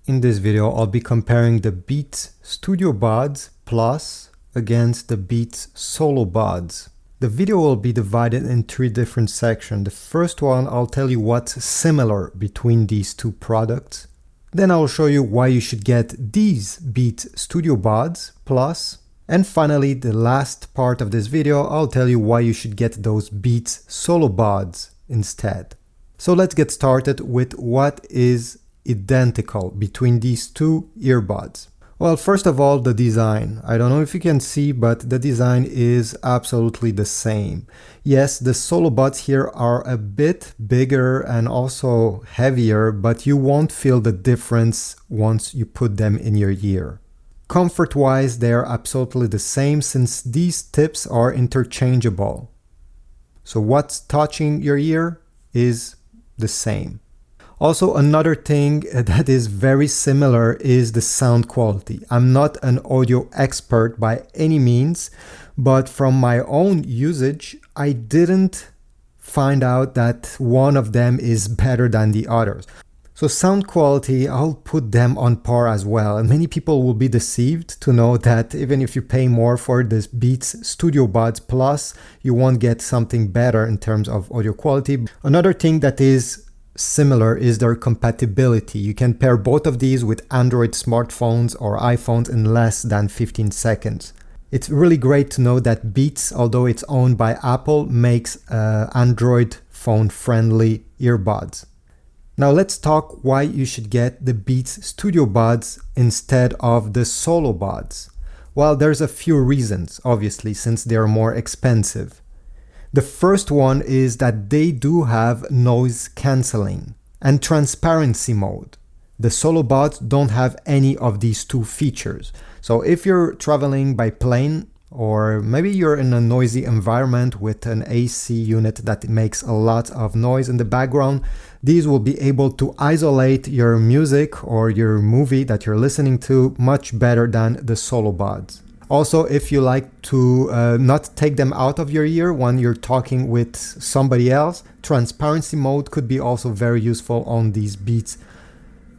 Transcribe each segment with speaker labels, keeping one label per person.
Speaker 1: In this video, I'll be comparing the Beats Studio Buds Plus against the Beats Solo Buds. The video will be divided in three different sections. The first one, I'll tell you what's similar between these two products. Then I'll show you why you should get these Beats Studio Buds Plus. And finally, the last part of this video, I'll tell you why you should get those Beats Solo Buds instead. So let's get started with what is identical between these two earbuds. Well, first of all, the design. I don't know if you can see, but the design is absolutely the same. Yes, the Solo Buds here are a bit bigger and also heavier, but you won't feel the difference once you put them in your ear. Comfort-wise, they are absolutely the same since these tips are interchangeable. So what's touching your ear is the same. Also, another thing that is very similar is the sound quality. I'm not an audio expert by any means, but from my own usage, I didn't find out that one of them is better than the others. So sound quality, I'll put them on par as well. And many people will be deceived to know that even if you pay more for this Beats Studio Buds Plus, you won't get something better in terms of audio quality. Another thing that is similar is their compatibility. You can pair both of these with Android smartphones or iPhones in less than 15 seconds. It's really great to know that Beats, although it's owned by Apple, makes Android phone-friendly earbuds. Now let's talk why you should get the Beats Studio Buds instead of the Solo Buds. Well, there's a few reasons, obviously, since they're more expensive. The first one is that they do have noise cancelling and transparency mode. The Solo Buds don't have any of these two features. So if you're traveling by plane, or maybe you're in a noisy environment with an AC unit that makes a lot of noise in the background, these will be able to isolate your music or your movie that you're listening to much better than the Solo Buds. Also, if you like to not take them out of your ear when you're talking with somebody else, transparency mode could be also very useful on these Beats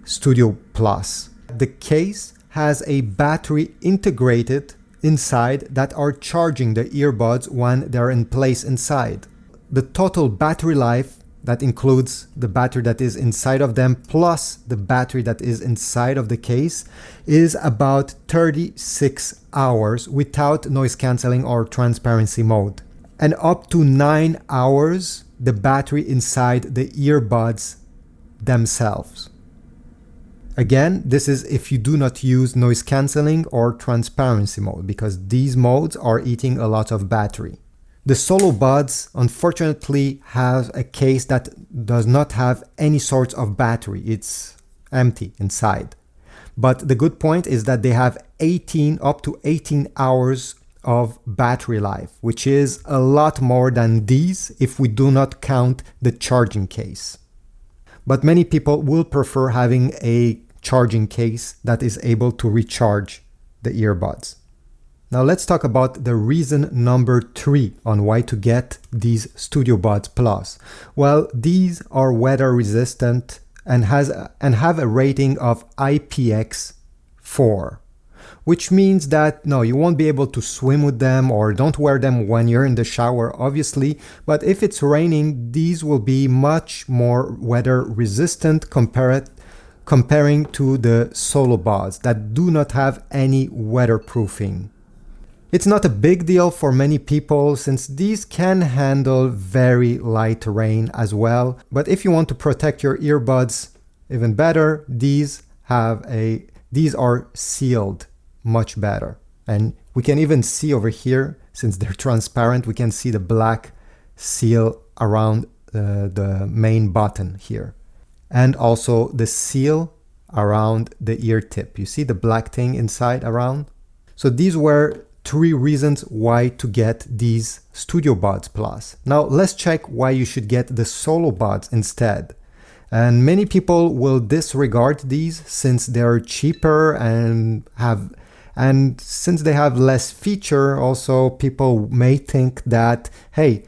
Speaker 1: Studio Plus. The case has a battery integrated inside that are charging the earbuds when they're in place inside. The total battery life, that includes the battery that is inside of them plus the battery that is inside of the case, is about 36 hours without noise cancelling or transparency mode. And up to 9 hours the battery inside the earbuds themselves. Again, this is if you do not use noise cancelling or transparency mode, because these modes are eating a lot of battery. The Solo Buds unfortunately have a case that does not have any sorts of battery. It's empty inside. But the good point is that they have up to 18 hours of battery life, which is a lot more than these if we do not count the charging case. But many people will prefer having a charging case that is able to recharge the earbuds. Now let's talk about the reason number 3 on why to get these Studio Buds Plus. Well, these are weather resistant and have a rating of IPX4, which means that no, you won't be able to swim with them, or don't wear them when you're in the shower, obviously, but if it's raining, these will be much more weather resistant comparing to the Solo Buds that do not have any weatherproofing. It's not a big deal for many people since these can handle very light rain as well. But if you want to protect your earbuds even better, these are sealed much better. And we can even see over here, since they're transparent, we can see the black seal around the main button here. And also the seal around the ear tip. You see the black thing inside around? So these were 3 reasons why to get these Studio Buds Plus. Now let's check why you should get the Solo Buds instead. And many people will disregard these since they're cheaper and since they have less feature, also people may think that, hey,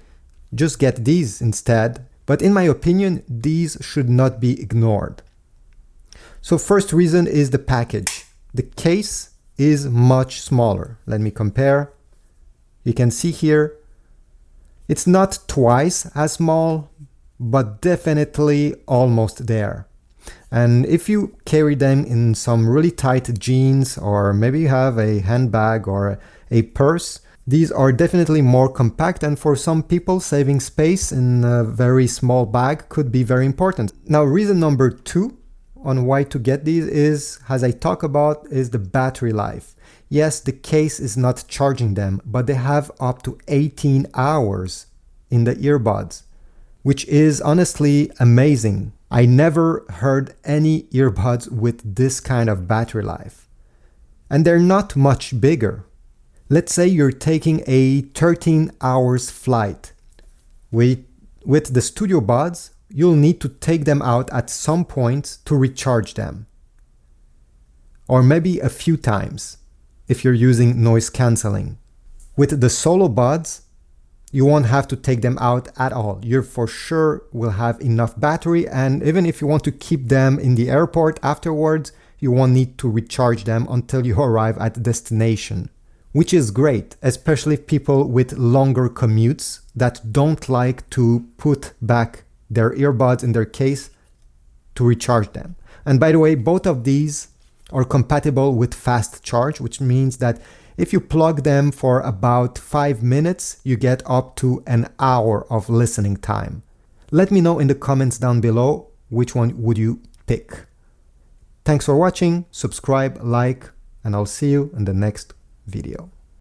Speaker 1: just get these instead. But in my opinion, these should not be ignored. So first reason is the package. The case is much smaller. Let me compare. You can see here, it's not twice as small, but definitely almost there. And if you carry them in some really tight jeans, or maybe you have a handbag or a purse, these are definitely more compact, and for some people saving space in a very small bag could be very important. Now reason number 2 on why to get these is, as I talk about, is the battery life. Yes, the case is not charging them, but they have up to 18 hours in the earbuds, which is honestly amazing. I never heard any earbuds with this kind of battery life. And they're not much bigger. Let's say you're taking a 13 hours flight. With the Studio Buds, you'll need to take them out at some point to recharge them. Or maybe a few times if you're using noise cancelling. With the Solo Buds, you won't have to take them out at all. You for sure will have enough battery, and even if you want to keep them in the airport afterwards, you won't need to recharge them until you arrive at the destination. Which is great, especially people with longer commutes that don't like to put back their earbuds in their case to recharge them. And by the way, both of these are compatible with fast charge, which means that if you plug them for about 5 minutes, you get up to an hour of listening time. Let me know in the comments down below which one would you pick. Thanks for watching, subscribe, like, and I'll see you in the next video.